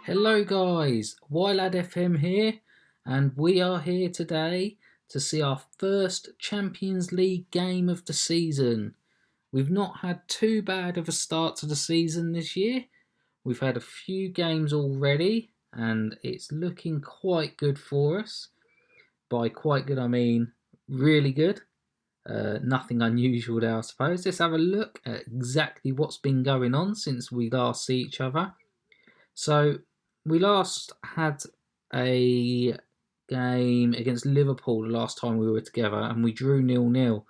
Hello guys, Ylad FM here, and we are here today to see our first Champions League game of the season. We've not had too bad of a start to the season this year. We've had a few games already, and it's looking quite good for us. By quite good, I mean really good. Nothing unusual there, I suppose. Let's have a look at exactly what's been going on since we last see each other. So we last had a game against Liverpool the last time we were together, and we drew 0-0.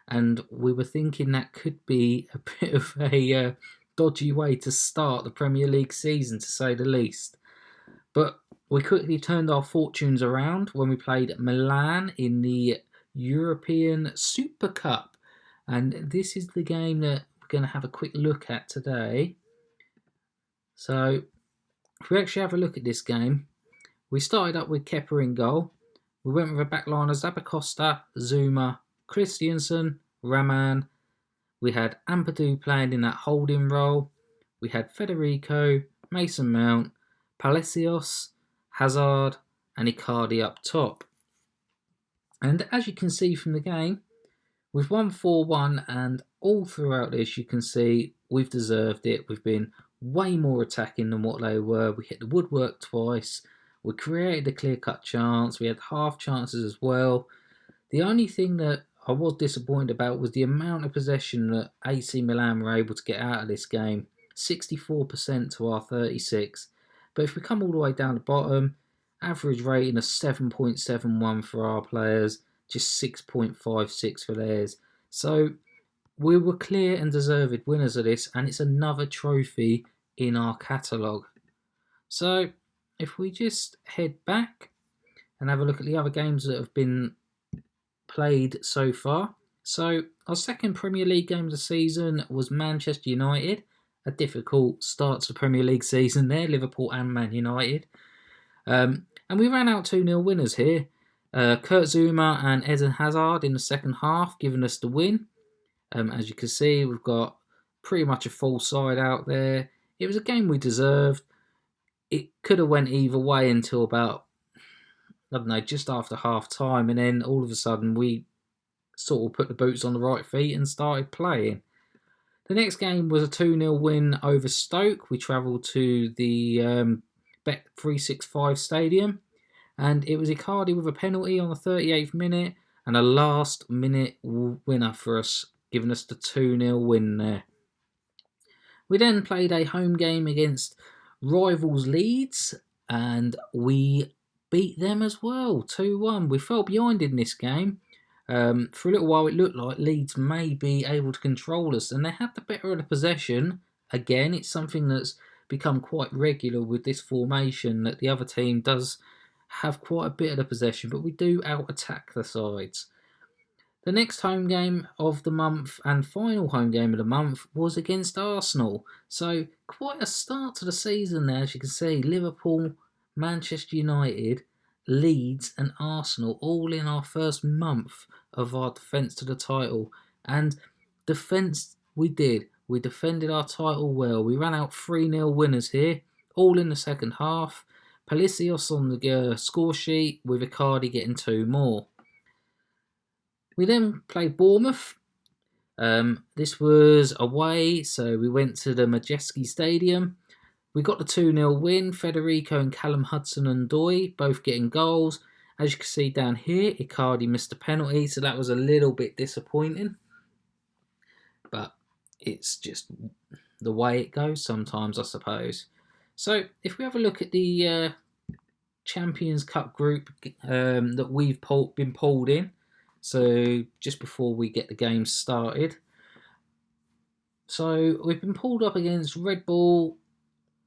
And we were thinking that could be a bit of a dodgy way to start the Premier League season, to say the least. But we quickly turned our fortunes around when we played Milan in the European Super Cup. And this is the game that we're going to have a quick look at today. So if we actually have a look at this game, we started up with Kepa in goal. We went with a backline of Zappacosta, Zuma, Christiansen, Raman. We had Ampadu playing in that holding role. We had Federico, Mason Mount, Palacios, Hazard, and Icardi up top. And as you can see from the game, we've won 4-1, and all throughout this you can see we've deserved it. We've been way more attacking than what they were. We hit the woodwork twice. We created a clear-cut chance. We had half chances as well. The only thing that I was disappointed about was the amount of possession that AC Milan were able to get out of this game. 64% to our 36%. But if we come all the way down the bottom, average rating of 7.71 for our players, just 6.56 for theirs. So we were clear and deserved winners of this, and it's another trophy in our catalogue. So if we just head back and have a look at the other games that have been played so far. So our second Premier League game of the season was Manchester United. A difficult start to the Premier League season there, Liverpool and Man United. And we ran out 2-0 winners here. Kurt Zuma and Eden Hazard in the second half, giving us the win. As you can see, we've got pretty much a full side out there. It was a game we deserved. It could have went either way until about, I don't know, just after half time, and then all of a sudden we sort of put the boots on the right feet and started playing. The next game was a 2-0 win over Stoke. We travelled to the Bet365 Stadium, and it was Icardi with a penalty on the 38th minute and a last-minute winner for us, giving us the 2-0 win there. We then played a home game against rivals Leeds, and we beat them as well, 2-1. We fell behind in this game. For a little while it looked like Leeds may be able to control us, and they had the better of the possession. Again, it's something that's become quite regular with this formation, that the other team does have quite a bit of the possession, but we do out-attack the sides. The next home game of the month and final home game of the month was against Arsenal. So quite a start to the season there, as you can see. Liverpool, Manchester United, Leeds and Arsenal all in our first month of our defence to the title. And defence we did. We defended our title well. We ran out 3-0 winners here, all in the second half. Palacios on the score sheet with Icardi getting 2 more. We then played Bournemouth. This was away, so we went to the Majeski Stadium. We got the 2-0 win. Federico and Callum Hudson-Odoi both getting goals. As you can see down here, Icardi missed a penalty, so that was a little bit disappointing. But it's just the way it goes sometimes, I suppose. So if we have a look at the Champions Cup group that we've been pulled in, so just before we get the game started. So we've been pulled up against Red Bull,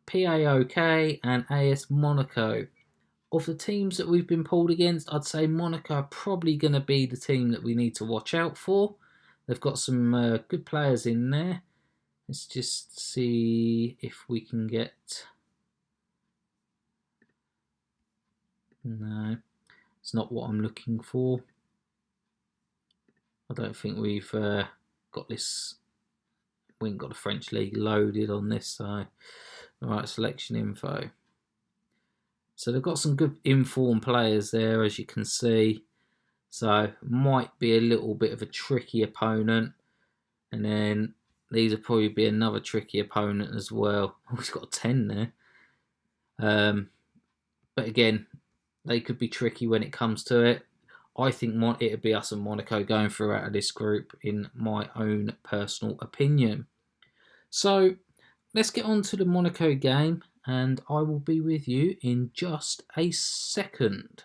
PAOK and AS Monaco. Of the teams that we've been pulled against, I'd say Monaco are probably going to be the team that we need to watch out for. They've got some good players in there. Let's just see if we can get... No, it's not what I'm looking for. I don't think we've got this. We ain't got the French league loaded on this side. Alright, selection info. So they've got some good informed players there, as you can see. So might be a little bit of a tricky opponent. And then these will probably be another tricky opponent as well. Oh, he's got a 10 there. But again, they could be tricky when it comes to it. I think it'll be us and Monaco going through out of this group, in my own personal opinion. So let's get on to the Monaco game, and I will be with you in just a second.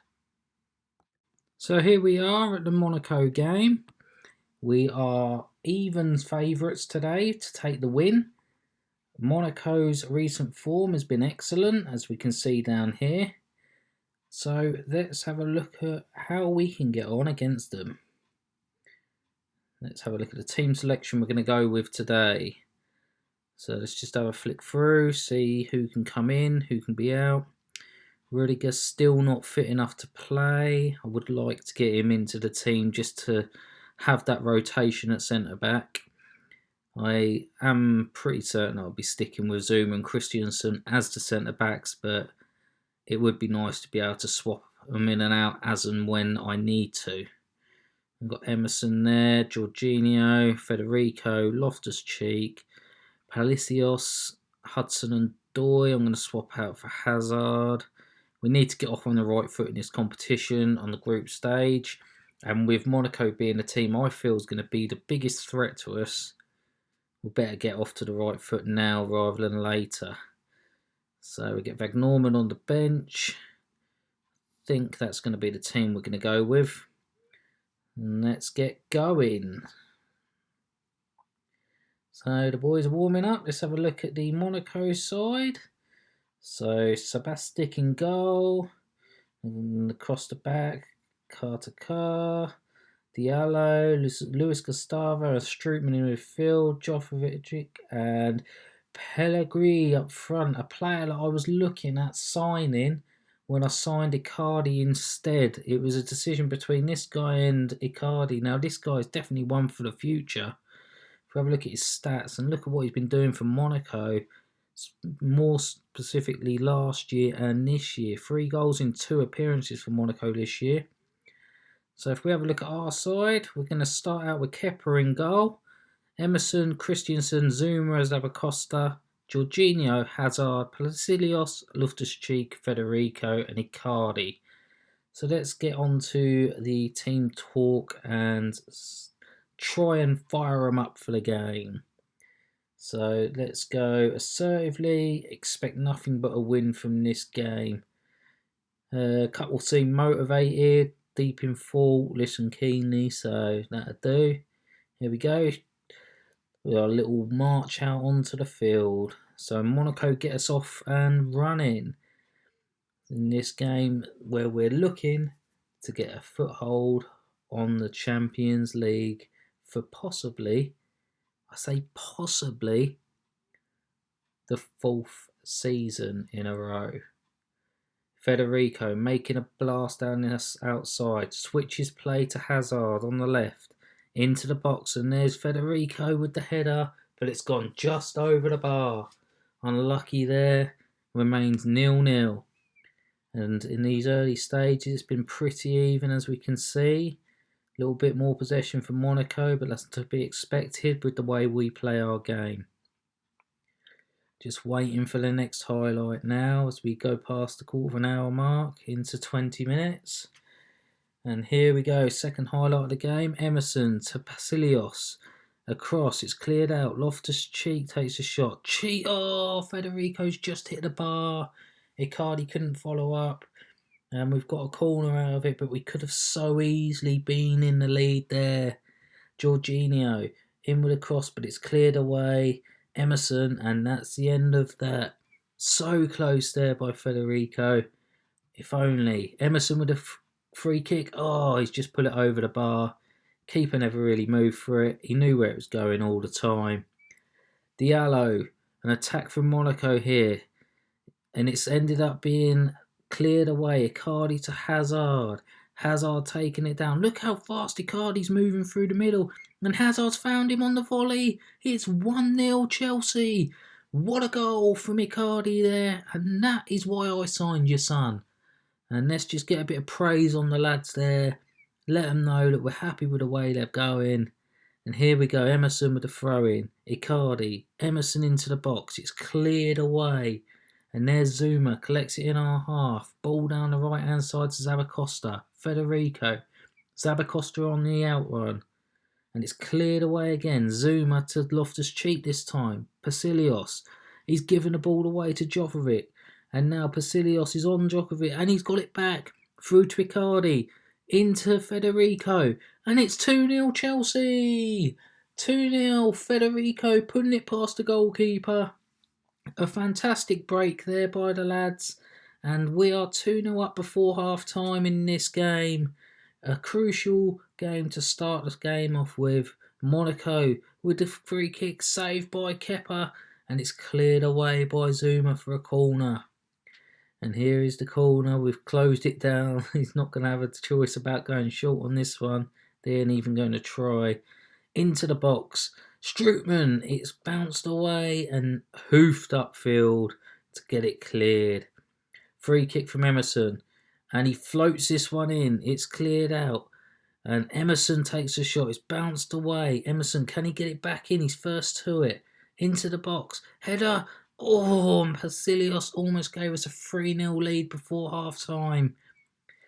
So here we are at the Monaco game. We are evens favourites today to take the win. Monaco's recent form has been excellent, as we can see down here. So let's have a look at how we can get on against them. Let's have a look at the team selection we're going to go with today. So let's just have a flick through, see who can come in, who can be out. Rudiger's still not fit enough to play. I would like to get him into the team just to have that rotation at centre-back. I am pretty certain I'll be sticking with Zouma and Christiansen as the centre-backs, but it would be nice to be able to swap them in and out as and when I need to. I've got Emerson there, Jorginho, Federico, Loftus-Cheek, Palacios, Hudson and Doy. I'm going to swap out for Hazard. We need to get off on the right foot in this competition on the group stage. And with Monaco being the team I feel is going to be the biggest threat to us, we better get off to the right foot now rather than later. So we get Vagnorman on the bench. I think that's going to be the team we're going to go with. And let's get going. So the boys are warming up. Let's have a look at the Monaco side. So Sabastic in goal. And across the back, Carter, Diallo, Luis Gustavo, and Strootman in midfield, Jovovic and Pellegrini up front, a player that I was looking at signing when I signed Icardi instead. It was a decision between this guy and Icardi. Now, this guy is definitely one for the future. If we have a look at his stats and look at what he's been doing for Monaco, more specifically last year and this year. 3 goals in 2 appearances for Monaco this year. So if we have a look at our side, we're going to start out with Kepa in goal. Emerson, Christiansen, Zouma, Zabacosta, Jorginho, Hazard, Palacios, Loftus-Cheek, Federico and Icardi. So let's get on to the team talk and try and fire them up for the game. So let's go assertively, expect nothing but a win from this game. Couple seem motivated, deep in thought, listen keenly, so that'll do. Here we go. We got a little march out onto the field. So Monaco get us off and running in this game where we're looking to get a foothold on the Champions League for possibly, I say possibly, the 4th season in a row. Federico making a blast down us outside, switches play to Hazard on the left, into the box, and there's Federico with the header, but it's gone just over the bar. Unlucky there, remains 0-0. And in these early stages, it's been pretty even, as we can see. A little bit more possession for Monaco, but that's to be expected with the way we play our game. Just waiting for the next highlight now as we go past the quarter of an hour mark into 20 minutes. And here we go, second highlight of the game. Emerson to Palacios. Across, it's cleared out. Loftus-Cheek takes a shot. Oh, Federico's just hit the bar. Icardi couldn't follow up. And we've got a corner out of it, but we could have so easily been in the lead there. Jorginho in with a cross, but it's cleared away. Emerson, and that's the end of that. So close there by Federico. If only. Emerson with a free kick. Oh, he's just put it over the bar. Keeper never really moved for it. He knew where it was going all the time. Diallo, an attack from Monaco here. And it's ended up being cleared away. Icardi to Hazard. Hazard taking it down. Look how fast Icardi's moving through the middle. And Hazard's found him on the volley. It's 1-0 Chelsea. What a goal from Icardi there. And that is why I signed your son. And let's just get a bit of praise on the lads there. Let them know that we're happy with the way they're going. And here we go, Emerson with the throw-in. Icardi, Emerson into the box. It's cleared away. And there's Zuma, collects it in our half. Ball down the right-hand side to Zabacosta. Federico. Zabacosta on the outrun. And it's cleared away again. Zuma to Loftus-Cheek this time. Pasilios. He's given the ball away to Jovovic. And now Pasilios is on Jovovic. And he's got it back. Through to Icardi. Into Federico. And it's 2-0 Chelsea. 2-0 Federico putting it past the goalkeeper. A fantastic break there by the lads. And we are 2-0 up before half-time in this game. A crucial game to start the game off with. Monaco with the free kick saved by Kepa, and it's cleared away by Zuma for a corner. And here is the corner. We've closed it down. He's not going to have a choice about going short on this one. They ain't even going to try. Into the box. Strootman. It's bounced away and hoofed upfield to get it cleared. Free kick from Emerson. And he floats this one in. It's cleared out. And Emerson takes a shot. It's bounced away. Emerson, can he get it back in? He's first to it. Into the box. Header. Oh, and Pasilios almost gave us a 3-0 lead before half-time.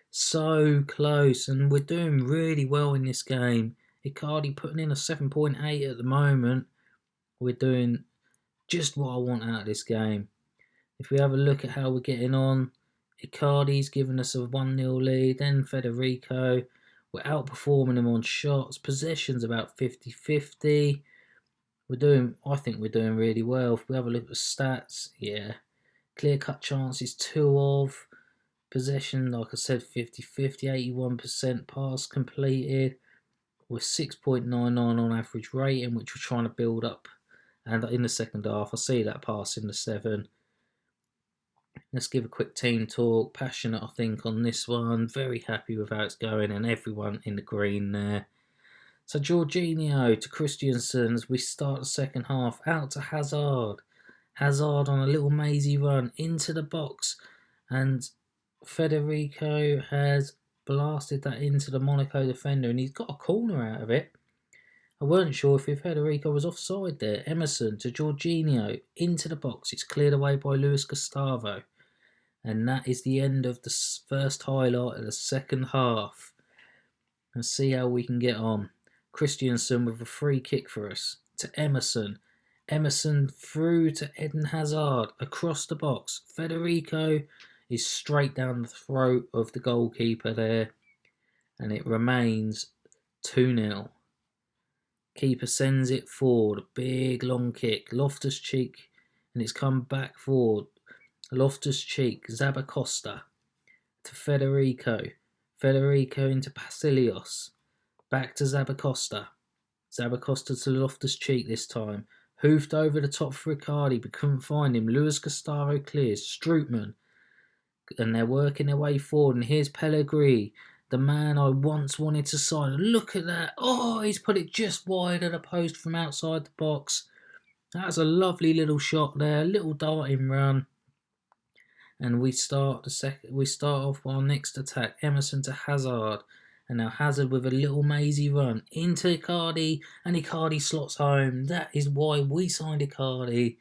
So close. And we're doing really well in this game. Icardi putting in a 7.8 at the moment. We're doing just what I want out of this game. If we have a look at how we're getting on, Icardi's given us a 1-0 lead, then Federico. We're outperforming them on shots. Possession's about 50-50. I think we're doing really well. If we have a look at the stats, yeah. Clear-cut chances, 2 of. Possession, like I said, 50-50, 81% pass completed. We're 6.99 on average rating, which we're trying to build up. And in the second half, I see that pass in the 7. Let's give a quick team talk. Passionate, I think, on this one. Very happy with how it's going and everyone in the green there. So Jorginho to Christensen as we start the second half. Out to Hazard. Hazard on a little mazy run into the box. And Federico has blasted that into the Monaco defender and he's got a corner out of it. I weren't sure if Federico was offside there. Emerson to Jorginho into the box. It's cleared away by Luis Gustavo. And that is the end of the first highlight of the second half. And see how we can get on. Christensen with a free kick for us to Emerson. Emerson through to Eden Hazard across the box. Federico is straight down the throat of the goalkeeper there. And it remains 2-0. Keeper sends it forward. A big long kick. Loftus-Cheek. And it's come back forward. Loftus-Cheek. Zabacosta. To Federico. Federico into Pasilios. Back to Zabacosta. Zabacosta to Loftus-Cheek this time. Hoofed over the top for Icardi, but couldn't find him. Luis Gustavo clears. Strootman. And they're working their way forward. And here's Pellegrini. The man I once wanted to sign. Look at that. Oh, he's put it just wide of the post from outside the box. That's a lovely little shot there. A little darting run. And we start off our next attack. Emerson to Hazard. And now Hazard with a little mazy run into Icardi. And Icardi slots home. That is why we signed Icardi.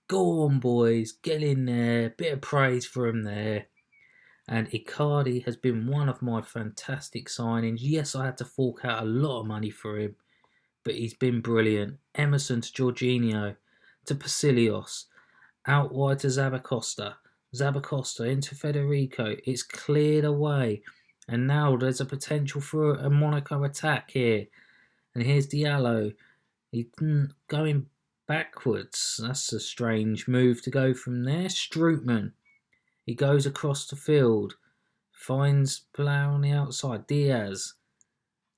Go on, boys. Get in there. Bit of praise for him there. And Icardi has been one of my fantastic signings. Yes, I had to fork out a lot of money for him, but he's been brilliant. Emerson to Jorginho, to Pasilios, out wide to Zabacosta. Zabacosta into Federico. It's cleared away. And now there's a potential for a Monaco attack here. And here's Diallo. He's going backwards. That's a strange move to go from there. Strootman. He goes across the field, finds player on the outside, Diaz,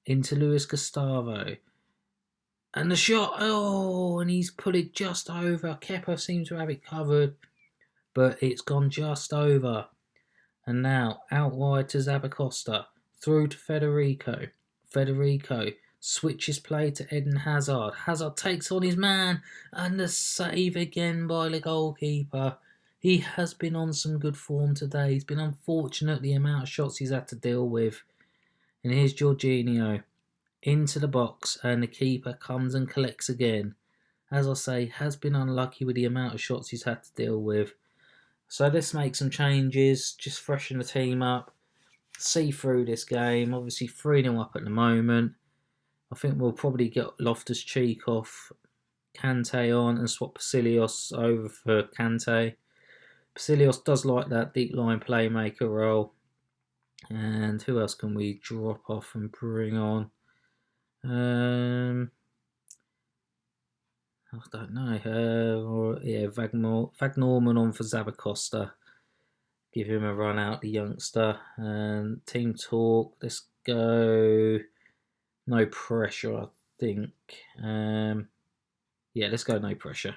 into Luis Gustavo. And the shot, and he's put it just over. Kepa seems to have it covered, but it's gone just over. And now, out wide to Zabacosta, through to Federico. Federico switches play to Eden Hazard. Hazard takes on his man, and the save again by the goalkeeper. He has been on some good form today. He's been unfortunate the amount of shots he's had to deal with. And here's Jorginho into the box, and the keeper comes and collects again. As I say, has been unlucky with the amount of shots he's had to deal with. So let's make some changes, just freshen the team up, see through this game. Obviously 3-0 up at the moment. I think we'll probably get Loftus-Cheek off, Kante on, and swap Pasilios over for Kante. Pasilios does like that deep line playmaker role. And who else can we drop off and bring on? I don't know. Vagnorman on for Zabacosta. Give him a run out, the youngster. And team talk. Let's go. No pressure, I think. Let's go no pressure.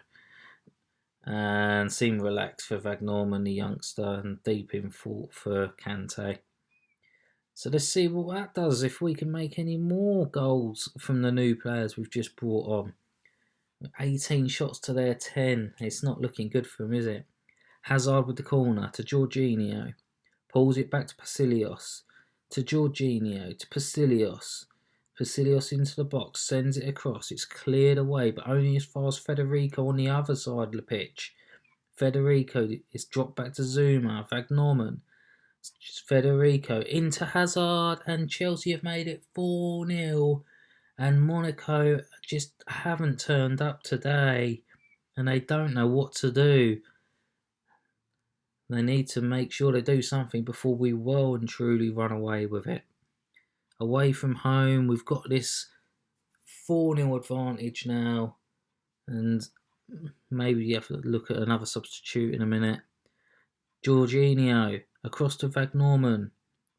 And seem relaxed for Vagnorman, the youngster, and deep in thought for Kante. So let's see what that does, if we can make any more goals from the new players we've just brought on. 18 shots to their 10. It's not looking good for him, is it? Hazard with the corner to Jorginho. Pulls it back to Pasilios. To Jorginho. To Pasilios. Pasilios into the box. Sends it across. It's cleared away, but only as far as Federico on the other side of the pitch. Federico is dropped back to Zuma. Vagnorman. Federico into Hazard, and Chelsea have made it 4-0. And Monaco just haven't turned up today, and they don't know what to do. They need to make sure they do something before we well and truly run away with it. Away from home, we've got this 4-0 advantage now, and maybe you have to look at another substitute in a minute. Jorginho across to Vagnorman.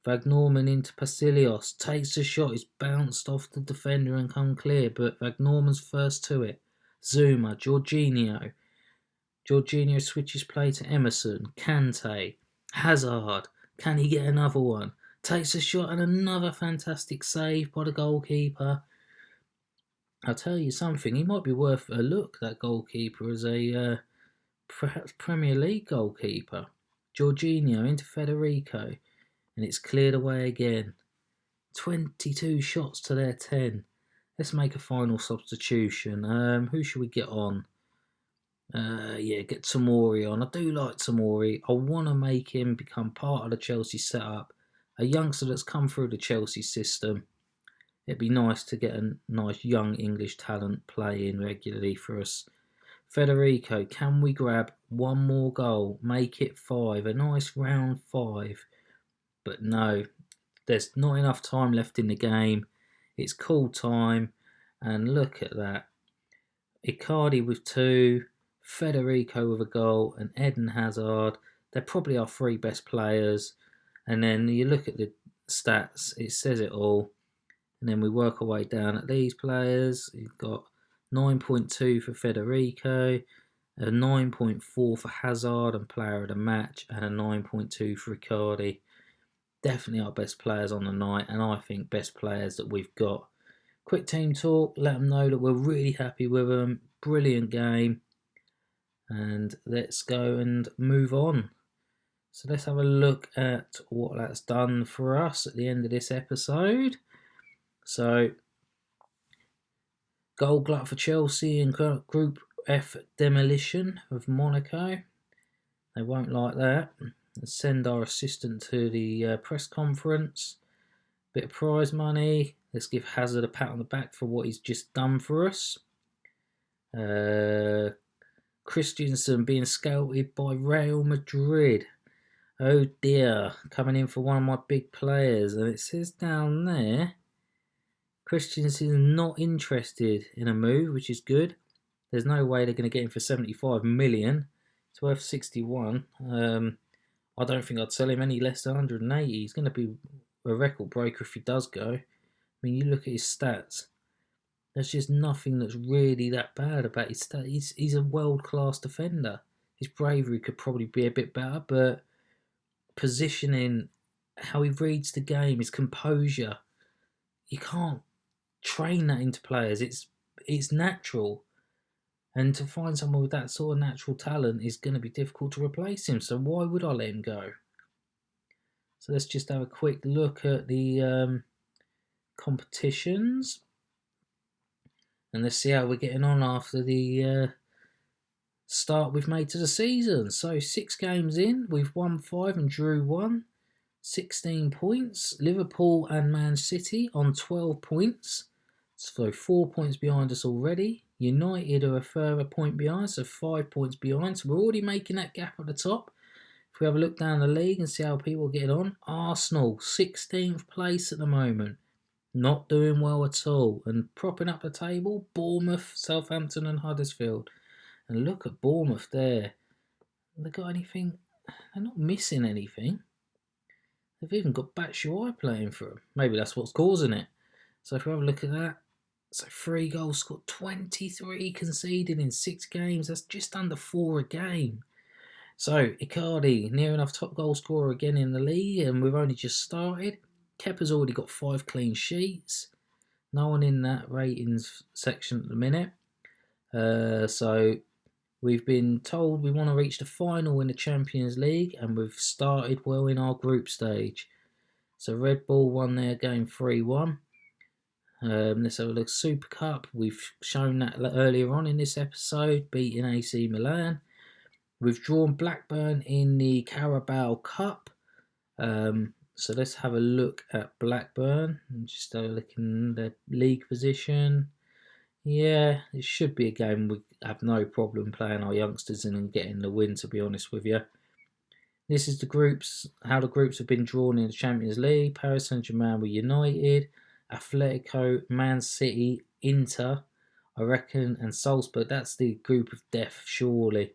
Vagnorman into Pasilios, takes a shot, it's bounced off the defender and come clear, but Vagnorman's first to it. Zuma, Jorginho. Jorginho switches play to Emerson, Kante, Hazard. Can he get another one? Takes a shot and another fantastic save by the goalkeeper. I'll tell you something, he might be worth a look, that goalkeeper, as a perhaps Premier League goalkeeper. Jorginho into Federico. And it's cleared away again. 22 shots to their 10. Let's make a final substitution. Who should we get on? Get Tomori on. I do like Tomori. I want to make him become part of the Chelsea setup. A youngster that's come through the Chelsea system. It'd be nice to get a nice young English talent playing regularly for us. Federico, can we grab one more goal? Make it 5. A nice round 5. But no, there's not enough time left in the game. It's call time, and look at that. Icardi with 2, Federico with a goal, and Eden Hazard. They're probably our 3 best players. And then you look at the stats, it says it all. And then we work our way down at these players. You've got 9.2 for Federico, a 9.4 for Hazard and player of the match, and a 9.2 for Icardi. Definitely our best players on the night, and I think best players that we've got. Quick team talk, let them know that we're really happy with them. Brilliant game. And let's go and move on. So let's have a look at what that's done for us at the end of this episode. So, goal glut for Chelsea in Group F demolition of Monaco. They won't like that. Let's send our assistant to the press conference. Bit of prize money. Let's give Hazard a pat on the back for what he's just done for us. Christensen being scouted by Real Madrid. Oh dear, coming in for one of my big players. And it says down there, Christensen's not interested in a move, which is good. There's no way they're going to get him for 75 million. It's worth 61. I don't think I'd sell him any less than 180. He's going to be a record breaker if he does go. I mean, you look at his stats. There's just nothing that's really that bad about his stats. He's a world-class defender. His bravery could probably be a bit better, but positioning, how he reads the game, his composure, you can't train that into players. It's natural. And to find someone with that sort of natural talent is going to be difficult to replace him. So why would I let him go? So let's just have a quick look at the competitions. And let's see how we're getting on after the start we've made to the season. So 6 games in, we've won 5 and drew 1. 16 points. Liverpool and Man City on 12 points. So 4 points behind us already. United are a further point behind, so 5 points behind. So we're already making that gap at the top. If we have a look down the league and see how people get on, Arsenal, 16th place at the moment. Not doing well at all. And propping up the table, Bournemouth, Southampton and Huddersfield. And look at Bournemouth there. Have they got anything? They're not missing anything. They've even got Batshuayi playing for them. Maybe that's what's causing it. So if we have a look at that, so 3 goals scored, 23 conceded in 6 games. That's just under 4 a game. So Icardi, near enough top goal scorer again in the league, and we've only just started. Kepa's already got 5 clean sheets. No one in that ratings section at the minute. So we've been told we want to reach the final in the Champions League, and we've started well in our group stage. So Red Bull won their game 3-1. Let's have a look. Super Cup, we've shown that earlier on in this episode, beating AC Milan. We've drawn Blackburn in the Carabao Cup. So let's have a look at Blackburn. Just have a look in the league position. Yeah, it should be a game we have no problem playing our youngsters in and getting the win, to be honest with you. This is the groups, how the groups have been drawn in the Champions League. Paris Saint-Germain were United, Atletico, Man City, Inter, I reckon, and Salzburg. That's the group of death, surely.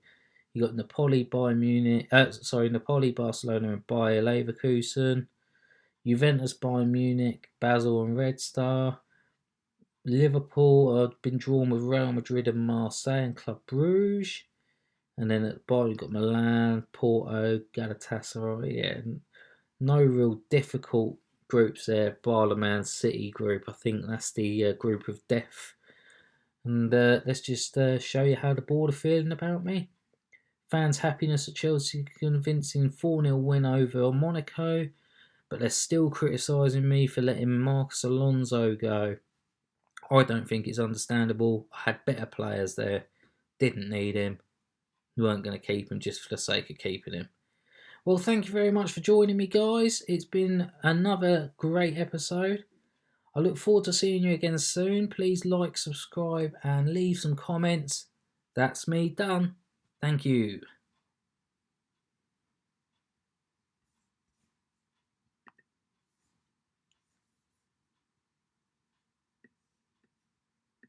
You got Napoli, Napoli, Barcelona, and Bayer Leverkusen. Juventus, Bayern Munich, Basel, and Red Star. Liverpool have been drawn with Real Madrid and Marseille and Club Brugge. And then at the bottom you've got Milan, Porto, Galatasaray. Yeah, no real difficult groups there. Bar the Man City group. I think that's the group of death. And let's just show you how the board are feeling about me. Fans' happiness at Chelsea convincing 4-0 win over Monaco. But they're still criticising me for letting Marcos Alonso go. I don't think it's understandable. I had better players there. Didn't need him. We weren't going to keep him just for the sake of keeping him. Well, thank you very much for joining me, guys. It's been another great episode. I look forward to seeing you again soon. Please like, subscribe, and leave some comments. That's me done. Thank you.